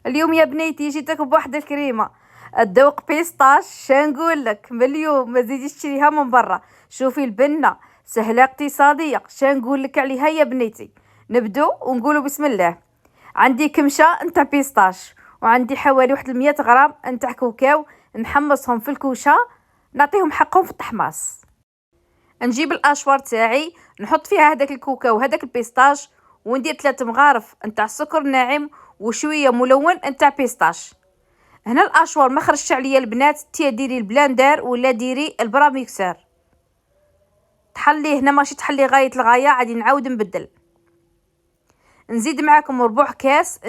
اليوم يا بنيتي جيتك بواحد الكريمه الذوق بيستاش. شنقول لك من اليوم ما تزيديش تشريها من برا. شوفي البنه سهله اقتصاديه. شنقول لك عليها يا بنيتي؟ نبدو ونقولوا بسم الله. عندي كمشه نتاع بيستاش، وعندي حوالي واحد 100 غرام نتاع كاوكاو. نحمصهم في الكوشه، نعطيهم حقهم في التحماص. نجيب الاشوار تاعي، نحط فيها هذاك الكاوكاو وهذاك البيستاش، وندير 3 مغارف نتاع السكر ناعم وشويه ملون نتاع بيستاش. هنا الاشوار ما خرجش عليا البنات، تي ديري البلاندر ولا ديري البراميكسر. تحليه هنا ماشي تحليه غايه الغايه، عادي نعاود نبدل. نزيد معاكم ربع كاس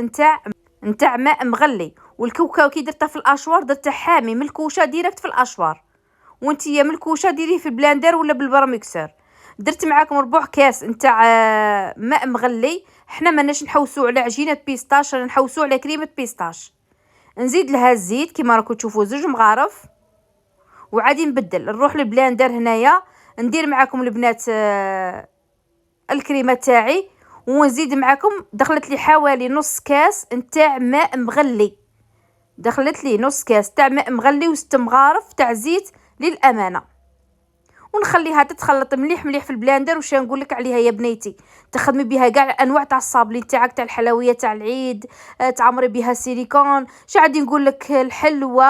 نتاع ماء مغلي. والكاوكاو كي درته في الاشوار درته حامي من الكوشه ديريكت في الاشوار، وانتيا من الكوشه ديريه في البلاندر ولا بالبراميكسر. درت معاكم ربع كاس نتاع ماء مغلي. حنا ماناش نحوسو على عجينه بيستاش، رانا نحوسو على كريمه بيستاش. نزيد لها الزيت كيما راكم تشوفوا 2 مغارف، وعادي نبدل. نروح للبلاندر هنايا، ندير معاكم البنات الكريمه تاعي، ونزيد معاكم. دخلت لي حوالي نص كاس نتاع ماء مغلي. دخلت لي نص كاس تاع ماء مغلي و6 مغارف تاع زيت للامانه. ونخليها تتخلط مليح مليح في البلاندر. وش نقول لك عليها يا بنيتي؟ تخدمي بها كاع انواع تاع الصابلين تاعك، تاع الحلويات تاع العيد، تعمري بها سيليكون. شعدي نقول لك الحلوه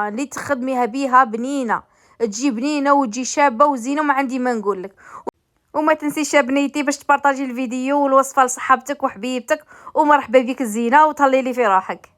اللي تخدميها بها بنينه، تجي بنينه وتجي شابه وزينه، ما عندي ما نقول لك. وما تنسيش يا بنيتي باش تبارطاجي الفيديو والوصفه لصحابتك وحبيبتك، ومرحبا بك الزينه وتهلي لي في روحك.